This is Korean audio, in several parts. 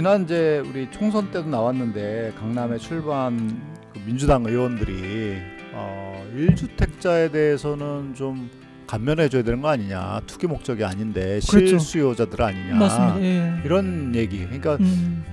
지난 이제 우리 총선 때도 나왔는데 강남에 출마한 그 민주당 의원들이 1주택자에 대해서는 좀 감면해줘야 되는 거 아니냐, 투기 목적이 아닌데 그렇죠. 실수요자들 아니냐, 맞습니다. 예. 이런 얘기. 그러니까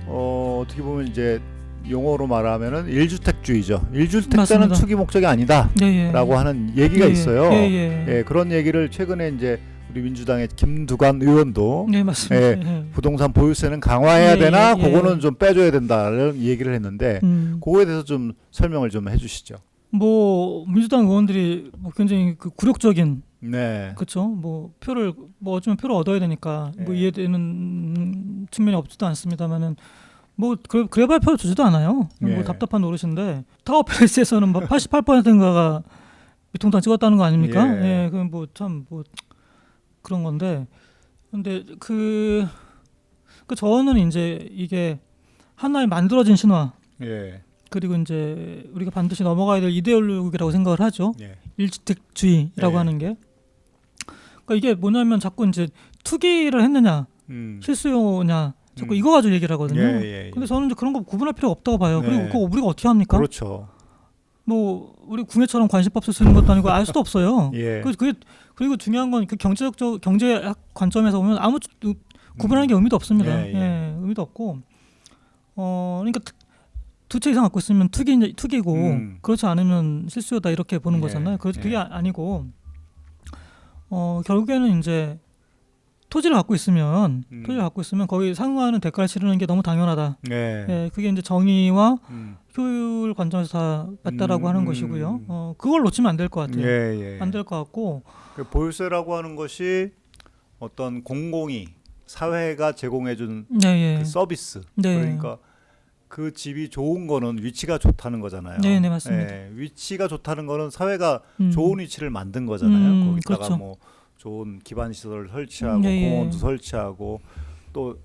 어떻게 보면 이제 용어로 말하면은 1주택주의죠. 1주택자는 맞습니다. 투기 목적이 아니다라고 예. 하는 얘기가 예. 있어요. 예. 그런 얘기를 최근에 이제 우리 민주당의 김두관 의원도 네, 맞습니다. 예, 부동산 보유세는 강화해야 예, 되나, 예. 그거는 좀 빼줘야 된다는 얘기를 했는데 그거에 대해서 좀 설명을 좀 해주시죠. 뭐 민주당 의원들이 뭐 굉장히 그 굴욕적인, 네. 그렇죠. 뭐 표를 뭐 어쩌면 표를 얻어야 되니까 뭐 예. 이해되는 측면이 없지도 않습니다만은 뭐 그래봐야 표를 주지도 않아요. 예. 뭐 답답한 노릇인데 타워팰리스에서는 뭐 88%인가가 미통당 찍었다는 거 아닙니까? 예. 예, 그건 뭐 참 뭐 그런 건데, 근데 그 저는 이제 이게 하나의 만들어진 신화, 예. 그리고 이제 우리가 반드시 넘어가야 될 이데올로기라고 생각을 하죠. 예. 일주택주의라고 예. 하는 게. 그러니까 이게 뭐냐면 자꾸 이제 투기를 했느냐, 실수요냐, 자꾸 이거 가지고 얘기를 하거든요. 예. 근데 저는 이제 그런 거 구분할 필요가 없다고 봐요. 네. 그리고 그거 우리가 어떻게 합니까? 그렇죠. 뭐 우리 궁예처럼 관심법을 쓰는 것도 아니고 알 수도 없어요. 예. 그리고 중요한 건 그 경제학 관점에서 보면 아무 구분하는 게 의미도 없습니다. 예. 의미도 없고, 그러니까 두 채 이상 갖고 있으면 투기고 그렇지 않으면 실수요다 이렇게 보는 예. 거잖아요. 그게 예. 아니고, 결국에는 이제 토지를 갖고 있으면 거기 상응하는 대가를 치르는 게 너무 당연하다. 예. 그게 이제 정의와 효율 관점에서 다 맞다라고 하는 것이고요. 그걸 놓치면 안 될 것 같아요. 예. 안 될 것 같고, 그 보유세라고 하는 것이 어떤 공공이, 사회가 제공해준 그 서비스. 네. 그러니까 그 집이 좋은 거는 위치가 좋다는 거잖아요. 네, 맞습니다. 위치가 좋다는 거는 사회가 좋은 위치를 만든 거잖아요. 거기다가 그렇죠. 뭐 좋은 기반 시설을 설치하고 공원도 설치하고 또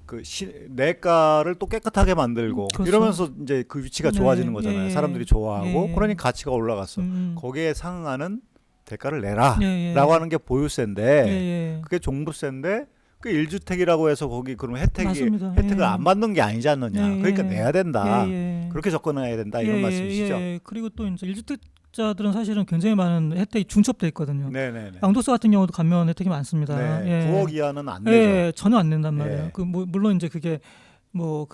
그 내과를 또 깨끗하게 만들고 그렇죠. 이러면서 이제 그 위치가 좋아지는 거잖아요. 사람들이 좋아하고 그러니 가치가 올라갔어. 거기에 상응하는 대가를 내라라고 하는 게 보유세인데 그게 종부세인데 그 1주택이라고 해서 거기 그러면 혜택을 안 받는 게 아니지 않느냐. 그러니까 내야 된다. 그렇게 접근해야 된다. 이런 말씀이시죠. 그리고 또 이제 1주택자들은 사실은 굉장히 많은 혜택이 중첩돼 있거든요. 네네네. 양도세 같은 경우도 감면 혜택이 많습니다. 네. 9억 이하는 안 되죠. 전혀 안 낸단 말이에요. 예. 그 물론 이제 그게 뭐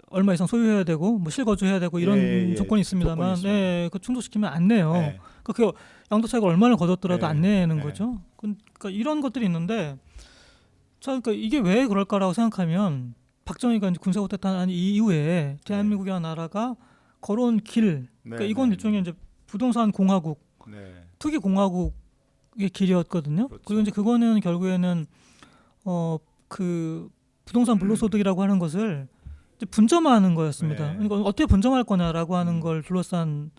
얼마 이상 소유해야 되고 뭐 실거주해야 되고 이런 조건이 있습니다만, 그 충족시키면 안 내요. 그 양도세가 얼마를 거뒀더라도 안 내는 거죠. 그러니까 이런 것들이 있는데, 그러니까 이게 왜 그럴까라고 생각하면 박정희가 이제 군사고퇴한 이후에 대한민국이라는 나라가 걸어온 길, 그러니까 이건 일종의 이제 부동산 공화국, 투기 공화국의 길이었거든요. 그렇죠. 그리고 이제 그거는 결국에는 그 부동산 불로소득이라고 하는 것을 이제 분점화하는 거였습니다. 그러니까 어떻게 분점할 거냐라고 하는 걸 둘러싼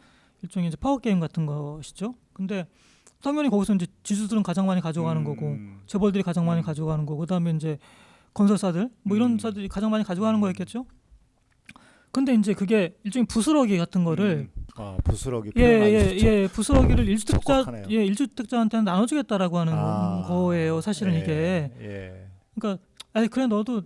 일종의 이제 파워 게임 같은 것이죠. 근데 당연히 거기서 이제 지주들은 가장 많이 가져가는 거고, 재벌들이 가장 많이 가져가는 거고, 그다음에 이제 건설사들 뭐 이런 사들이 가장 많이 가져가는 거였겠죠. 근데 이제 그게 일종의 부스러기 같은 거를 부스러기 부스러기를 1주택자한테는 나눠주겠다라고 하는 거예요. 사실은 이게. 그러니까 그래 너도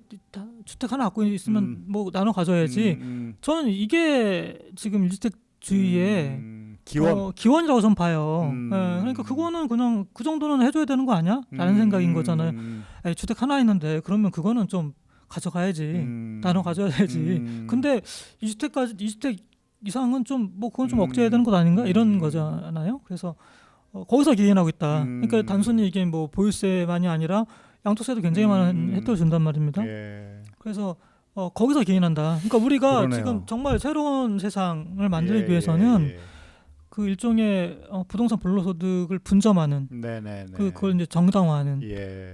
주택 하나 갖고 있으면 뭐 나눠 가져야지. 저는 이게 지금 1주택주의의 기원이라고 전 봐요. 그러니까 그거는 그냥 그 정도는 해줘야 되는 거 아니야? 라는 생각인 거잖아요. 주택 하나 있는데 그러면 그거는 좀 가져가야지. 나눠 가져야지. 근데 2주택 이상은 좀 뭐 그건 좀 억제해야 되는 것 아닌가? 이런 거잖아요. 그래서 거기서 기인하고 있다. 그러니까 단순히 이게 뭐 보유세만이 아니라 양도세도 굉장히 많은 혜택을 준단 말입니다. 그래서 거기서 기인한다. 그러니까 우리가 그러네요. 지금 정말 새로운 세상을 만들기 위해서는 그 일종의 부동산 불로소득을 분점하는, 그걸 이제 정당화하는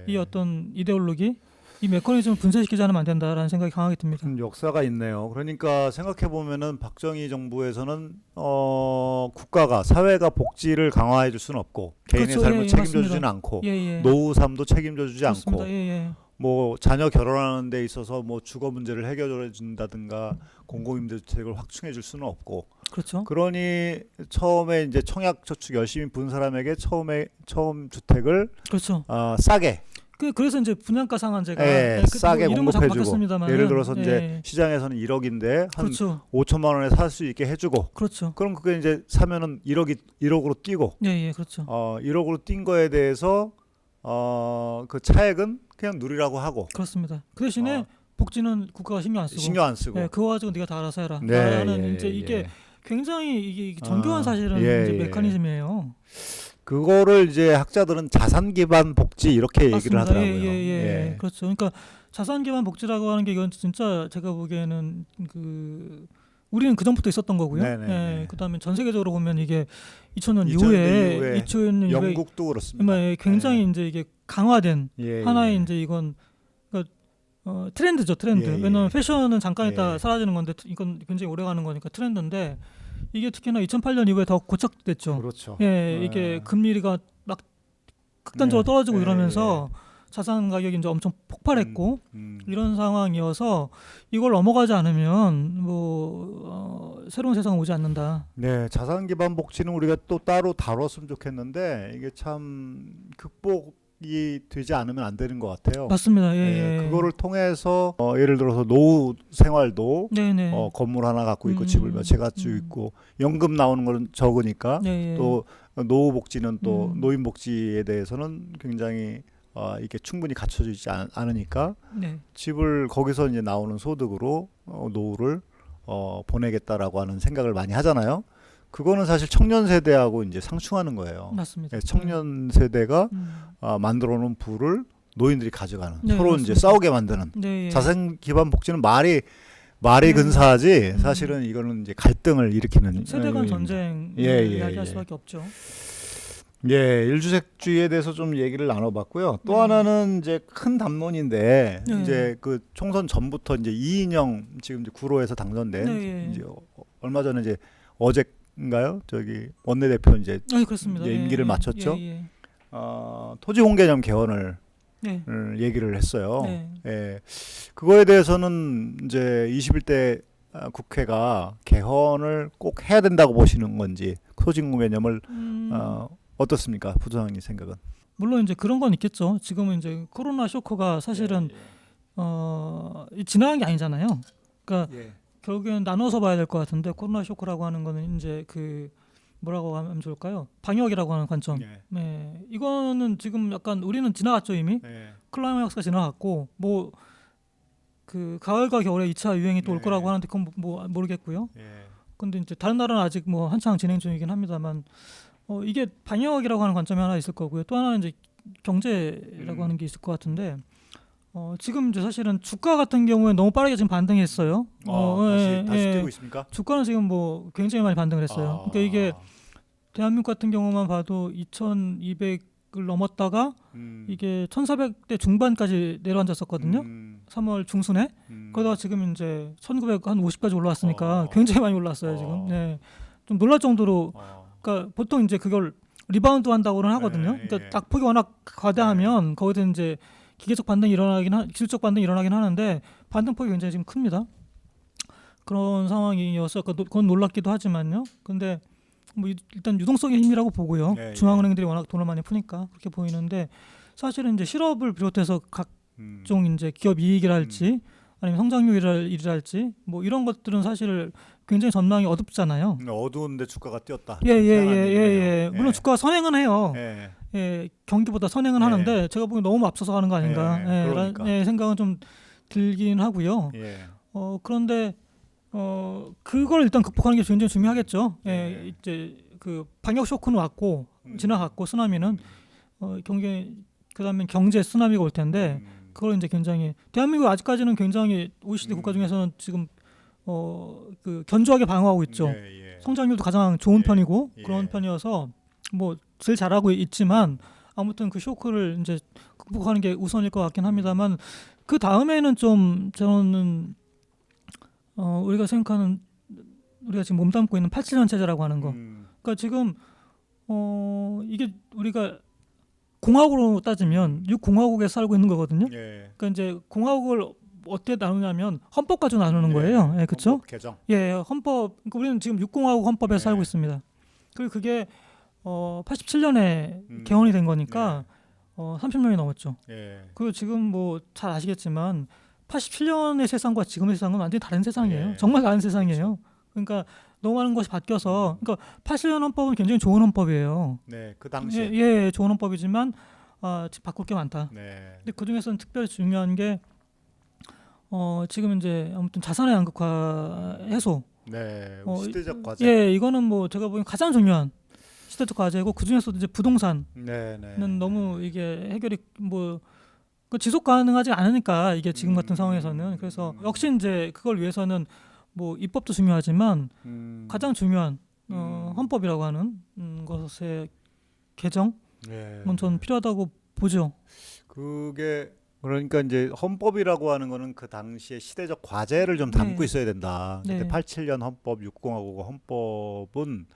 이 어떤 이데올로기, 이 메커니즘을 분쇄시키지 않으면 안 된다라는 생각이 강하게 듭니다. 역사가 있네요. 그러니까 생각해 보면은 박정희 정부에서는 국가가, 사회가 복지를 강화해 줄 수는 없고, 개인의 삶을 책임져 주지는 않고, 노후 삶도 책임져 주지 않고, 뭐 자녀 결혼하는 데 있어서 뭐 주거 문제를 해결해 준다든가 공공임대주택을 확충해 줄 수는 없고, 그렇죠. 그러니 처음에 이제 청약 저축 열심히 분 사람에게 처음 주택을 그렇죠. 싸게 그래서 이제 분양가 상한제가 싸게 이름은 자꾸 공급해주고 바뀌었습니다만 예를 들어서 이제 시장에서는 1억인데 한 그렇죠. 5천만 원에 살 수 있게 해주고 그렇죠. 그럼 그게 이제 사면은 1억으로 뛰고 그렇죠. 1억으로 뛴 거에 대해서 그 차액은 그냥 누리라고 하고 그렇습니다. 그 대신에 복지는 국가가 신경 안 쓰고 그거 가지고 네가 다 알아서 해라. 라는 이제 이게 굉장히 이게 정교한 사실은 이제 메커니즘이에요. 그거를 이제 학자들은 자산 기반 복지 이렇게 얘기를 하더라고요. 그렇죠. 그러니까 자산 기반 복지라고 하는 게 이건 진짜 제가 보기에는 우리는 그 전부터 있었던 거고요. 그다음에 전 세계적으로 보면 이게 2000년 이후에 2000년 영국도 그렇습니다. 굉장히 이제 이게 강화된 하나의 이제 이건 그러니까 트렌드죠, 트렌드. 왜냐하면 패션은 잠깐 있다 사라지는 건데 이건 굉장히 오래 가는 거니까 트렌드인데 이게 특히나 2008년 이후에 더 고착됐죠. 그렇죠. 이게 금리가 막 극단적으로 떨어지고 이러면서 자산 가격이 이제 엄청 폭발했고 이런 상황이어서 이걸 넘어가지 않으면 새로운 세상은 오지 않는다. 네, 자산 기반 복지는 우리가 또 따로 다뤘으면 좋겠는데 이게 참 극복이 되지 않으면 안 되는 것 같아요. 맞습니다. 그거를 통해서 예를 들어서 노후 생활도 건물 하나 갖고 있고 집을 몇 채 갖고 있고 연금 나오는 건 적으니까 또 노후 복지는 또 노인 복지에 대해서는 굉장히 이게 충분히 갖춰지지 않으니까 집을 거기서 이제 나오는 소득으로 노후를 보내겠다라고 하는 생각을 많이 하잖아요. 그거는 사실 청년 세대하고 이제 상충하는 거예요. 맞습니다. 청년 세대가 만들어놓은 부를 노인들이 가져가는 서로 맞습니다. 이제 싸우게 만드는 자산 기반 복지는 말이 근사하지 사실은 이거는 이제 갈등을 일으키는 세대 간 전쟁 이야기할 수밖에 없죠. 일주택주의에 대해서 좀 얘기를 나눠봤고요. 또 하나는 이제 큰 담론인데 이제 그 총선 전부터 이제 이인영 지금 이제 구로에서 당선된 이제 얼마 전에 이제 어제인가요? 저기 원내대표 이제 그렇습니다. 임기를 마쳤죠. 토지 공개념 개헌을 얘기를 했어요. 그거에 대해서는 이제 21대 국회가 개헌을 꼭 해야 된다고 보시는 건지 토지 공개념을 어떻습니까, 부소장님 생각은? 물론 이제 그런 건 있겠죠. 지금은 이제 코로나 쇼크가 사실은 지나간 게 아니잖아요. 그러니까 결국에는 나눠서 봐야 될 것 같은데 코로나 쇼크라고 하는 거는 이제 뭐라고 하면 좋을까요? 방역이라고 하는 관점. 이거는 지금 약간 우리는 지나갔죠 이미. 클라이막스가 지나갔고 가을과 겨울에 2차 유행이 또 올 거라고 하는데 그건 모르겠고요. 근데 이제 다른 나라는 아직 한창 진행 중이긴 합니다만. 이게 방역이라고 하는 관점이 하나 있을 거고요. 또 하나는 이제 경제라고 하는 게 있을 것 같은데 지금 이제 사실은 주가 같은 경우에 너무 빠르게 지금 반등했어요. 다시 뛰고 있습니까? 주가는 지금 굉장히 많이 반등을 했어요. 그러니까 이게 대한민국 같은 경우만 봐도 2,200을 넘었다가 이게 1,400대 중반까지 내려앉았었거든요. 3월 중순에. 그러다가 지금 이제 1,950까지 올라왔으니까 굉장히 많이 올랐어요 지금. 좀 놀랄 정도로. 그러니까 보통 이제 그걸 리바운드 한다고는 하거든요. 그러니까 낙폭이 워낙 과다하면 거기서 이제 기계적 반등이 기술적 반등이 일어나긴 하는데 반등폭이 굉장히 지금 큽니다. 그런 상황이어서 그건 놀랍기도 하지만요. 근데 일단 유동성의 힘이라고 보고요. 중앙은행들이 워낙 돈을 많이 푸니까 그렇게 보이는데 사실은 이제 실업을 비롯해서 각종 이제 기업 이익이랄지 아니면 성장률이랄지 이런 것들은 사실 굉장히 전망이 어둡잖아요. 어두운데 주가가 뛰었다. 물론 주가가 선행은 해요. 경기보다 선행은 하는데 제가 보기엔 너무 앞서서 가는 거 아닌가 라는 생각은 좀 들긴 하고요. 그런데 그걸 일단 극복하는 게 굉장히 중요하겠죠. 이제 방역 쇼크는 왔고 지나갔고 쓰나미는 그다음에 경제 쓰나미가 올 텐데 그걸 이제 굉장히 대한민국 아직까지는 굉장히 OECD 국가 중에서는 지금 견조하게 방어하고 있죠. 성장률도 가장 좋은 편이고 그런 편이어서 제일 잘하고 있지만 아무튼 그 쇼크를 이제 극복하는 게 우선일 것 같긴 합니다만 그 다음에는 좀 저는 우리가 생각하는 우리가 지금 몸담고 있는 87년 체제라고 하는 거. 그러니까 지금 이게 우리가 공화국으로 따지면 6공화국에 살고 있는 거거든요. 그러니까 이제 공화국을 어떻게 나누냐면 헌법 가지고 나누는 거예요. 그렇죠? 헌법 개정. 헌법. 그러니까 우리는 지금 6공화국 헌법에 살고 있습니다. 그리고 그게 87년에 개헌이 된 거니까 30년이 넘었죠. 예. 그리고 지금 뭐 잘 아시겠지만 87년의 세상과 지금의 세상은 완전히 다른 세상이에요. 예. 정말 다른 세상이에요. 그러니까 너무 많은 것이 바뀌어서 그러니까 87년 헌법은 굉장히 좋은 헌법이에요. 네, 그 당시에. 예, 좋은 헌법이지만 지금 바꿀 게 많다. 네. 근데 그 중에서는 특별히 중요한 게 지금 이제 아무튼 자산의 양극화 해소. 네, 시대적 과제. 예, 이거는 뭐 제가 보기엔 가장 중요한 시대적 과제고 그 중에서도 이제 부동산은 네, 네. 너무 이게 해결이 뭐 지속 가능하지 않으니까 이게 지금 같은 상황에서는 그래서 역시 이제 그걸 위해서는 뭐 입법도 중요하지만 가장 중요한 헌법이라고 하는 것의 개정은 네. 저는 필요하다고 보죠. 그게 그러니까 이제 헌법이라고 하는 거는 그 당시의 시대적 과제를 좀 담고 네. 있어야 된다. 네. 근데 87년 헌법, 60하고 헌법은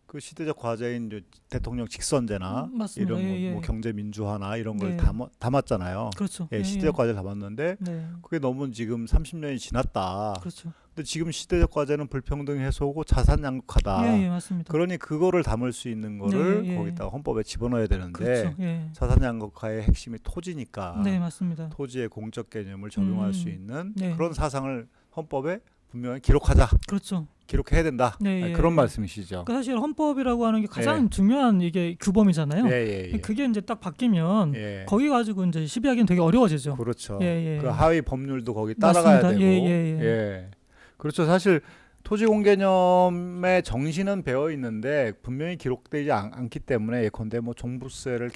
그 시대적 과제인 이제 대통령 직선제나 맞습니다. 이런 예, 예. 뭐 경제 민주화나 이런 걸 네. 담았잖아요. 그렇죠. 예, 시대적 과제를 담았는데 네. 그게 너무 지금 30년이 지났다. 그렇죠. 근데 지금 시대적 과제는 불평등 해소고 자산 양극화다. 예, 맞습니다. 그러니 그거를 담을 수 있는 거를 네, 예. 거기다가 헌법에 집어넣어야 되는데 그렇죠. 예. 자산 양극화의 핵심이 토지니까 네, 맞습니다. 토지의 공적 개념을 적용할 수 있는 네. 그런 사상을 헌법에 분명히 기록하자. 그렇죠. 기록해야 된다. 네, 예. 그런 말씀이시죠. 그러니까 사실 헌법이라고 하는 게 가장 중요한 이게 규범이잖아요. 예, 예. 그게 이제 딱 바뀌면 예. 거기 가지고 이제 시비하기는 되게 어려워지죠. 그렇죠. 예, 예. 그 하위 법률도 거기 따라가야 맞습니다. 되고. 예. 그렇죠. 사실 토지 공개념의 정신은 배어 있는데 분명히 기록되지 않기 때문에 예컨대 뭐 종부세를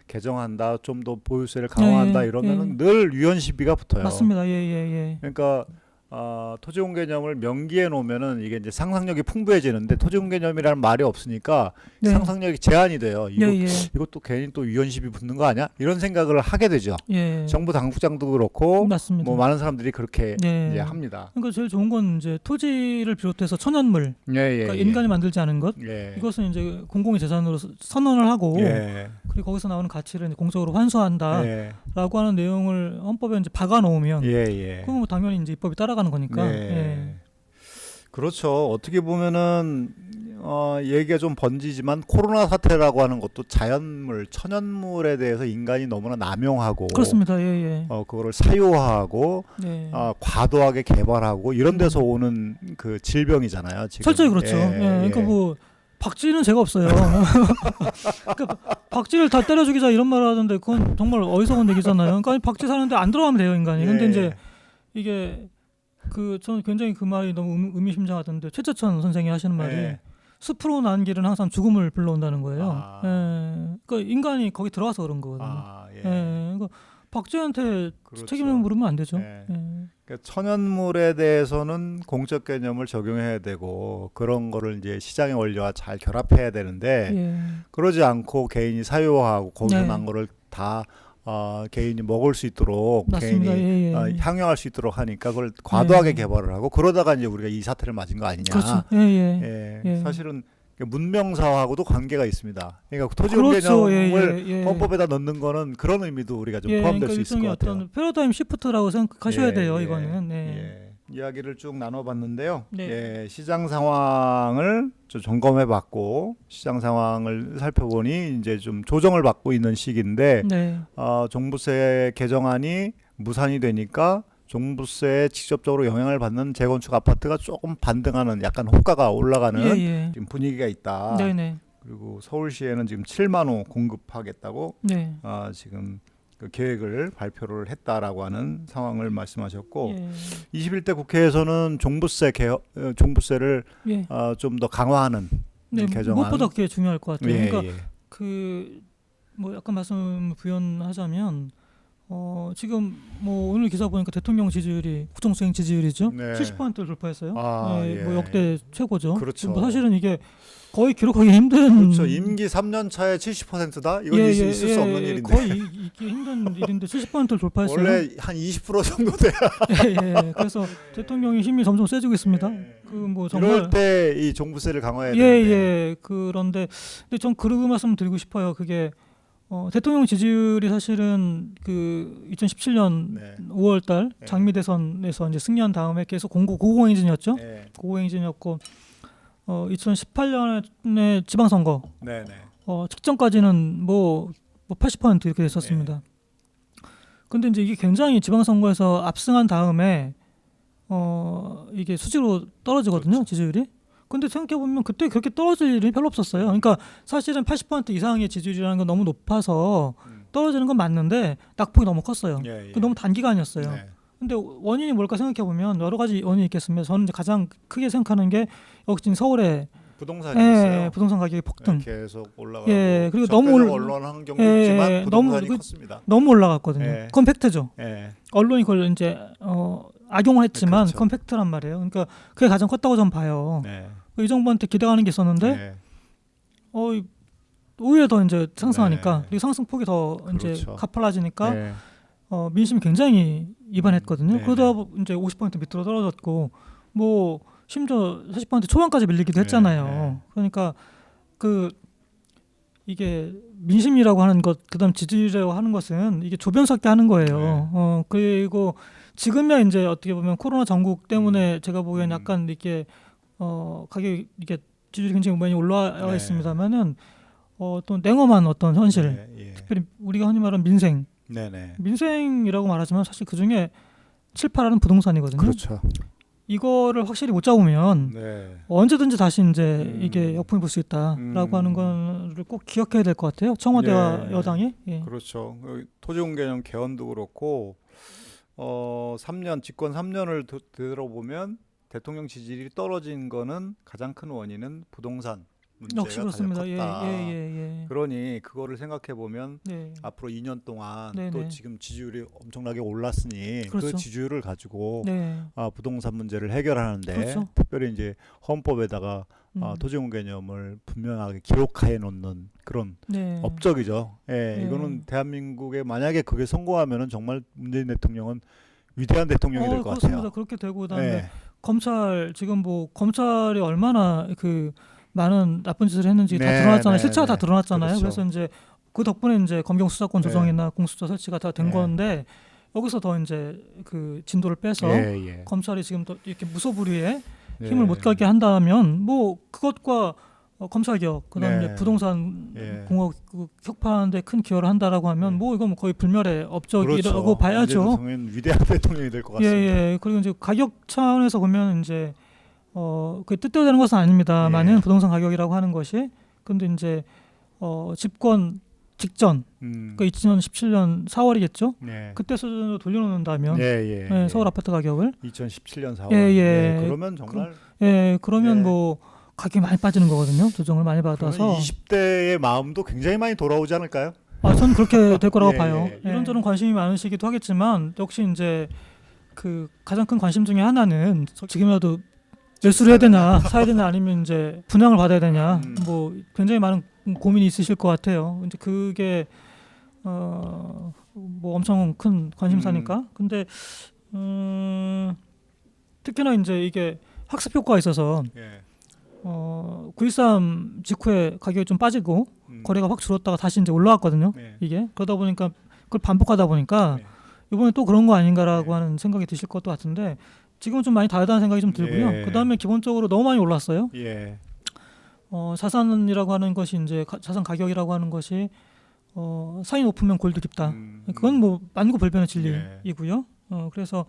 개정한다, 좀 더 보유세를 강화한다 이러면은 늘 유연 시비가 붙어요. 맞습니다. 예. 그러니까 토지 공개념을 명기해 놓으면은 이게 이제 상상력이 풍부해지는데 토지 공개념이라는 말이 없으니까 네. 상상력이 제한이 돼요. 예. 이것도 괜히 또 유연 시비 붙는 거 아니야? 이런 생각을 하게 되죠. 예. 정부 당국장도 그렇고 맞습니다. 뭐 많은 사람들이 그렇게 예. 이제 합니다. 그러니까 제일 좋은 건 이제 토지를 비롯해서 천연물, 그러니까 인간이 만들지 않은 것, 이것은 이제 공공의 재산으로 선언을 하고 그리고 거기서 나오는 가치를 이제 공적으로 환수한다라고 하는 내용을 헌법에 이제 박아 놓으면 그럼 뭐 당연히 이제 입법이 따라가는 거니까. 그렇죠. 어떻게 보면은 얘기가 좀 번지지만 코로나 사태라고 하는 것도 자연물, 천연물에 대해서 인간이 너무나 남용하고 그렇습니다. 예. 그거를 사유화하고 과도하게 개발하고 이런 데서 오는 그 질병이잖아요. 지금. 철저히 그렇죠. 그러니까 뭐 박쥐는 죄가 없어요. 그러니까 박쥐를 다 때려 죽이자 이런 말을 하던데 그건 정말 어리석은 얘기잖아요. 그러니까 박쥐 사는데 안 들어가면 돼요, 인간이. 근데 이제 이게 저는 굉장히 그 말이 너무 의미심장하던데 최재천 선생이 하시는 말이 숲으로 난 길은 항상 죽음을 불러온다는 거예요. 그러니까 인간이 거기 들어와서 그런 거거든요. 그러니까 박쥐한테 그렇죠. 책임을 물으면 안 되죠. 그러니까 천연물에 대해서는 공적 개념을 적용해야 되고 그런 거를 이제 시장의 원리와 잘 결합해야 되는데 그러지 않고 개인이 사유화하고 거기서 난 거를 다 개인이 먹을 수 있도록 맞습니다. 개인이 향유할 수 있도록 하니까 그걸 과도하게 개발을 하고 그러다가 이제 우리가 이 사태를 맞은 거 아니냐. 그렇죠. 사실은 문명사하고도 관계가 있습니다. 그러니까 토지 그렇죠. 개념을 헌법에다 넣는 거는 그런 의미도 우리가 좀 포함될 그러니까 수 있을 것 같아요. 어떤 패러다임 시프트라고 생각하셔야 돼요. 이거는. 이야기를 쭉 나눠봤는데요. 시장 상황을 좀 점검해봤고 시장 상황을 살펴보니 이제 좀 조정을 받고 있는 시기인데 종부세 개정안이 무산이 되니까 종부세에 직접적으로 영향을 받는 재건축 아파트가 조금 반등하는 약간 호가가 올라가는 지금 분위기가 있다. 그리고 서울시에는 지금 7만 호 공급하겠다고 지금 그 계획을 발표를 했다라고 하는 상황을 말씀하셨고 21대 국회에서는 종부세를 좀 더 강화하는 개정안 무엇보다 그게 중요할 것 같아요. 그러니까 뭐 약간 말씀 부연하자면 지금 뭐 오늘 기사 보니까 대통령 지지율이 국정수행 지지율이죠. 70%를 돌파했어요. 뭐 역대 최고죠. 그렇죠. 뭐 사실은 이게 거의 기록하기 힘든. 그렇죠. 임기 3년 차에 70%다. 이건 있을 수 없는 일인데. 거의 있기 힘든 일인데 70%를 돌파했어요. 원래 한 20% 정도 돼야. 그래서 대통령이 힘이 점점 세지고 있습니다. 그 뭐 정말 이럴 때 이 종부세를 강화해야 되는데. 그런데 근데 전 그 말씀 드리고 싶어요. 그게 대통령 지지율이 사실은 그 2017년 5월달 장미 대선에서 이제 승리한 다음에 계속 고공행진이었죠. 고공행진이었고 2018년에 지방선거 직전까지는 뭐 뭐 80% 이렇게 됐었습니다. 근데 이제 이게 굉장히 지방선거에서 압승한 다음에 이게 수직으로 떨어지거든요. 그렇죠. 지지율이. 근데 생각해보면 그때 그렇게 떨어질 일이 별로 없었어요. 그러니까 사실은 80% 이상의 지지율이라는 건 너무 높아서 떨어지는 건 맞는데 낙폭이 너무 컸어요. 너무 단기간이었어요. 근데 원인이 뭘까 생각해보면 여러 가지 원인이 있겠습니다. 저는 이제 가장 크게 생각하는 게 역시 서울에 부동산이었어요. 부동산 가격이 폭등. 계속 올라가고. 그리고 너무 언론한 경우도 있지만 부동산이 컸습니다. 너무 올라갔거든요. 그건 팩트죠. 언론이 그걸 이제 악용을 했지만 그렇죠. 그건 팩트란 말이에요. 그러니까 그게 가장 컸다고 저는 봐요. 이 정부한테 기대가는 게 있었는데 오히려 더 이제 상승하니까 그리고 상승폭이 더 이제 그렇죠. 가팔라지니까 민심이 굉장히 이반했거든요. 그러다 이제 50% 밑으로 떨어졌고 뭐 심지어 40% 초반까지 밀리기도 했잖아요. 그러니까 이게 민심이라고 하는 것, 그다음 지지율이라고 하는 것은 이게 조변석게 하는 거예요. 그리고 지금야 이제 어떻게 보면 코로나 전국 때문에 제가 보기엔 약간 이렇게 가격이 이게 지지율이 굉장히 많이 올라와 있습니다만은 또 냉엄한 어떤 현실, 특별히 우리가 흔히 말하는 민생이라고 말하지만 사실 그 중에 7, 8할은 부동산이거든요. 그렇죠. 이거를 확실히 못 잡으면 언제든지 다시 이제 이게 역풍이 불 수 있다라고 하는 거를 꼭 기억해야 될 것 같아요. 청와대와 여당이. 그렇죠. 토지공 개념 개헌도 그렇고 3년 집권 3년을 들어보면 대통령 지지율이 떨어진 거는 가장 큰 원인은 부동산 문제가 역시 그렇습니다. 가장 컸다. 그러니 그거를 생각해 보면 앞으로 2년 동안 또 지금 지지율이 엄청나게 올랐으니 그렇죠. 그 지지율을 가지고 부동산 문제를 해결하는데 그렇죠. 특별히 이제 헌법에다가 토지공 개념을 분명하게 기록해 놓는 그런 업적이죠. 이거는 대한민국에 만약에 그게 성공하면은 정말 문재인 대통령은 위대한 대통령이 될 것 같아요. 그렇습니다. 그렇게 되고 그다음에 검찰 지금 뭐 검찰이 얼마나 많은 나쁜 짓을 했는지 다 드러났잖아요. 실체가 다 드러났잖아요. 그렇죠. 그래서 이제 그 덕분에 이제 검경 수사권 조정이나 공수처 설치가 다 된 건데 여기서 더 이제 그 진도를 빼서 검찰이 지금 또 이렇게 무소불위에 힘을 못 가게 한다면 뭐 그것과 검찰개혁 그다음에 이제 부동산 공업 혁파하는데 큰 기여를 한다라고 하면 뭐 이건 거의 불멸의 업적이라고 그렇죠. 봐야죠. 위대한 대통령이 될 것 같습니다. 그리고 이제 가격 차원에서 보면 이제 그 뜻대로 되는 것은 아닙니다만은 부동산 가격이라고 하는 것이 근데 이제 집권 직전 그 2017년 4월이겠죠. 그때 수준으로 돌려놓는다면 서울 아파트 가격을 2017년 4월. 그러면 정말 그러면 뭐 가격이 많이 빠지는 거거든요. 조정을 많이 받아서 20대의 마음도 굉장히 많이 돌아오지 않을까요? 저는 그렇게 될 거라고 봐요. 이런저런 관심이 많으시기도 하겠지만 역시 이제 그 가장 큰 관심 중에 하나는 지금이라도 매수를 해야 되냐, 사야 되냐, 아니면 이제 분양을 받아야 되냐, 뭐 굉장히 많은 고민이 있으실 것 같아요. 이제 그게 뭐 엄청 큰 관심사니까. 근데 특히나 이제 이게 학습 효과가 있어서 9.13 직후에 가격이 좀 빠지고 거래가 확 줄었다가 다시 이제 올라왔거든요. 이게 그러다 보니까 그걸 반복하다 보니까 이번에 또 그런 거 아닌가라고 하는 생각이 드실 것도 같은데. 지금은 좀 많이 다르다는 생각이 좀 들고요. 그다음에 기본적으로 너무 많이 올랐어요. 자산이라고 하는 것이 이제 자산 가격이라고 하는 것이 산이 높으면 골도 깊다. 그건 뭐 만고불변의 진리이고요. 그래서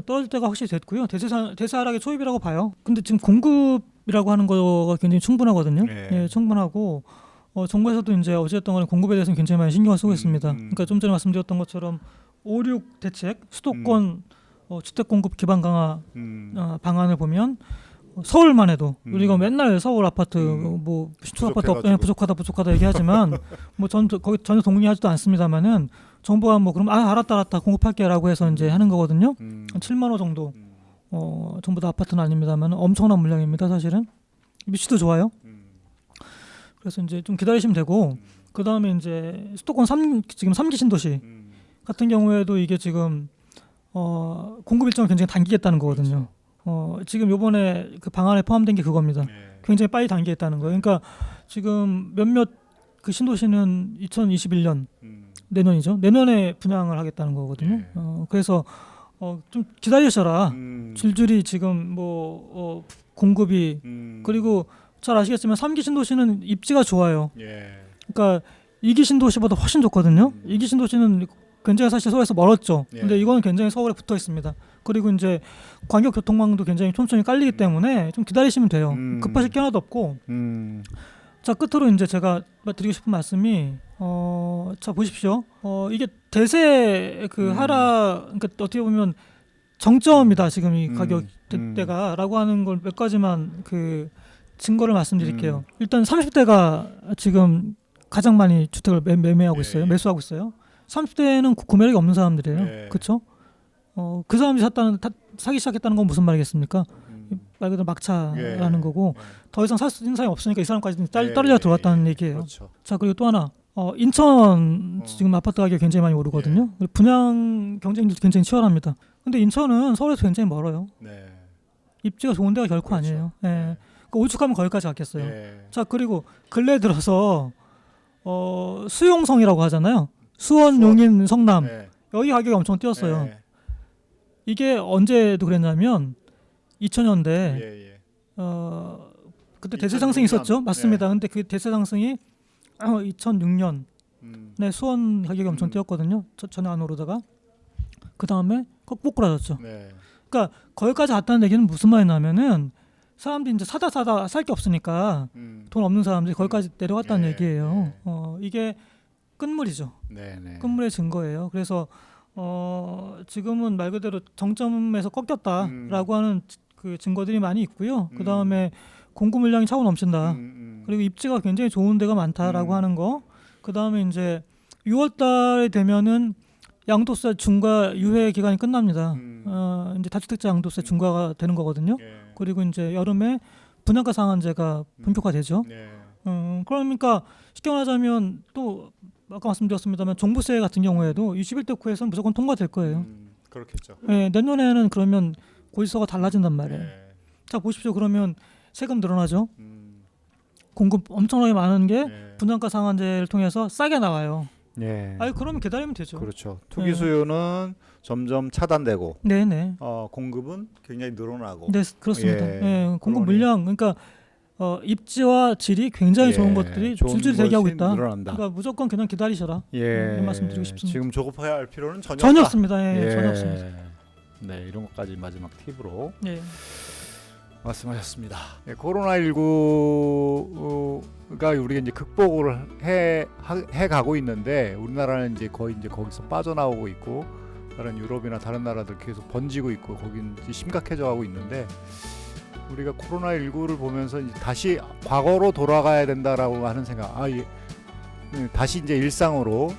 떨어질 때가 확실히 됐고요. 대세하락의 초입이라고 봐요. 근데 지금 공급이라고 하는 거가 굉장히 충분하거든요. 충분하고 정부에서도 이제 어쨌든 간에 공급에 대해서는 굉장히 많이 신경을 쓰고 있습니다. 그러니까 좀 전에 말씀드렸던 것처럼 5.6 대책, 수도권 주택 공급 기반 강화 방안을 보면 서울만 해도 우리가 맨날 서울 아파트 뭐 신축 아파트 부족하다 얘기하지만 뭐 전 거기 전혀 동의하지도 않습니다만은 정부가 뭐 그럼 알았다 공급할게라고 해서 이제 하는 거거든요. 한 7만 호 정도. 전부 다 아파트는 아닙니다만 엄청난 물량입니다. 사실은 위치도 좋아요. 그래서 이제 좀 기다리시면 되고 그 다음에 이제 수도권 지금 3기 신도시 같은 경우에도 이게 지금 공급 일정을 굉장히 당기겠다는 거거든요. 지금 요번에 그 방안에 포함된 게 그겁니다. 굉장히 빨리 당기겠다는 거예요. 그러니까 지금 몇몇 그 신도시는 2021년 내년이죠. 내년에 분양을 하겠다는 거거든요. 그래서 좀 기다리셔라. 줄줄이 지금 뭐 공급이 그리고 잘 아시겠지만 3기 신도시는 입지가 좋아요. 그러니까 이기 신도시보다 훨씬 좋거든요. 이기 신도시는 굉장히 사실 서울에서 멀었죠. 예. 근데 이거는 굉장히 서울에 붙어 있습니다. 그리고 이제 광역 교통망도 굉장히 촘촘히 깔리기 때문에 좀 기다리시면 돼요. 급하실 게 하나도 없고. 자, 끝으로 이제 제가 드리고 싶은 말씀이 자 보십시오. 이게 대세 그 하락, 그러니까 어떻게 보면 정점이다 지금 이 가격대가라고 하는 걸 몇 가지만 그 증거를 말씀드릴게요. 일단 30대가 지금 가장 많이 주택을 매매하고 있어요. 매수하고 있어요. 30대는 구매력이 없는 사람들이에요. 그렇죠? 그 사람들이 사기 시작했다는 건 무슨 말이겠습니까? 말 그대로 막차라는 거고 더 이상 살 수 있는 사람이 없으니까 이 사람까지 떨려 들어왔다는 얘기예요. 그렇죠. 자, 그리고 또 하나 인천 지금 아파트 가격이 굉장히 많이 오르거든요. 분양 경쟁도 굉장히 치열합니다. 근데 인천은 서울에서 굉장히 멀어요. 입지가 좋은 데가 결코 그렇죠. 아니에요. 그러니까 오죽하면 거기까지 갔겠어요. 자, 그리고 근래 들어서 수용성이라고 하잖아요. 수원, 용인, 성남 여기 가격이 엄청 뛰었어요. 이게 언제도 그랬냐면 2000년대 그때 대세 상승이 있었죠. 맞습니다. 근데 그 대세 상승이 2006년 네, 수원 가격이 엄청 뛰었거든요. 전혀 안 오르다가 그 다음에 꼬꾸라졌죠. 그러니까 거기까지 갔다는 얘기는 무슨 말이냐면은 사람들이 이제 사다 살 게 없으니까 돈 없는 사람들이 거기까지 내려갔다는 얘기예요. 이게 끝물이죠. 끝물의 증거예요. 그래서 지금은 말 그대로 정점에서 꺾였다라고 하는 그 증거들이 많이 있고요. 그 다음에 공급 물량이 차고 넘친다. 그리고 입지가 굉장히 좋은 데가 많다라고 하는 거. 그 다음에 이제 6월달에 되면은 양도세 중과 유예 기간이 끝납니다. 이제 다주택자 양도세 중과가 되는 거거든요. 그리고 이제 여름에 분양가 상한제가 본격화되죠. 그러니까 쉽게 말하자면 또 아까 말씀드렸습니다만 종부세 같은 경우에도 21대 국회에서는 무조건 통과될 거예요. 그렇겠죠. 내년에는 그러면 고지서가 달라진단 말이에요. 자, 보십시오. 그러면 세금 늘어나죠. 공급 엄청나게 많은 게 분양가 상한제를 통해서 싸게 나와요. 아니 그러면 기다리면 되죠. 그렇죠. 투기 수요는 점점 차단되고, 네네. 공급은 굉장히 늘어나고. 네, 그렇습니다. 공급 물량, 그러니까 입지와 질이 굉장히 좋은 것들이 줄줄이 대기하고 있다. 늘어난다. 그러니까 무조건 그냥 기다리셔라. 이런 말씀드리고 싶습니다. 지금 조급해야 할 필요는 전혀 없습니다. 전혀 없습니다. 네, 이런 것까지 마지막 팁으로 말씀하셨습니다. 코로나19가 우리가 이제 극복을 해 가고 있는데 우리나라는 이제 거의 이제 거기서 빠져나오고 있고 다른 유럽이나 다른 나라들 계속 번지고 있고 거긴 이제 심각해져 가고 있는데 우리가 코로나19를 보면서 이제 다시 과거로 돌아가야 된다라고 하는 생각. 다시 이제 일상으로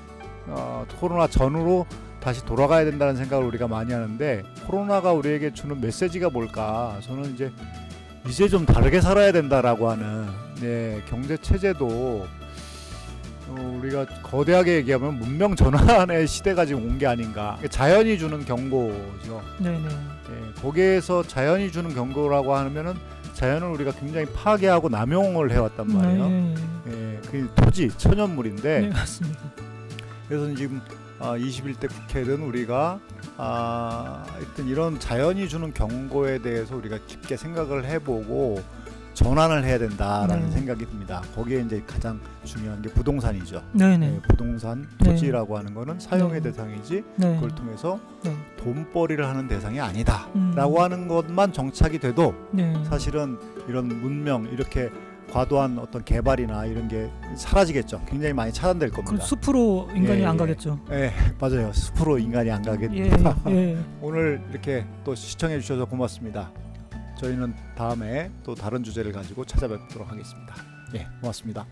코로나 전으로 다시 돌아가야 된다는 생각을 우리가 많이 하는데 코로나가 우리에게 주는 메시지가 뭘까? 저는 이제 좀 다르게 살아야 된다라고 하는 경제 체제도 우리가 거대하게 얘기하면 문명 전환의 시대가 지금 온 게 아닌가. 자연이 주는 경고죠. 거기에서 자연이 주는 경고라고 하면은 자연을 우리가 굉장히 파괴하고 남용을 해왔단 말이에요. 그 토지 천연물인데. 맞습니다. 그래서 지금 21대 국회든 우리가 하여튼 이런 자연이 주는 경고에 대해서 우리가 깊게 생각을 해보고 전환을 해야 된다라는 생각이 듭니다. 거기에 이제 가장 중요한 게 부동산이죠. 부동산 토지라고 하는 거는 사용의 대상이지 그걸 통해서 돈벌이를 하는 대상이 아니다라고 하는 것만 정착이 돼도 사실은 이런 문명 이렇게 과도한 어떤 개발이나 이런 게 사라지겠죠. 굉장히 많이 차단될 겁니다. 숲으로 인간이 안 가겠죠. 맞아요. 숲으로 인간이 안 가겠다. 오늘 이렇게 또 시청해 주셔서 고맙습니다. 저희는 다음에 또 다른 주제를 가지고 찾아뵙도록 하겠습니다. 고맙습니다.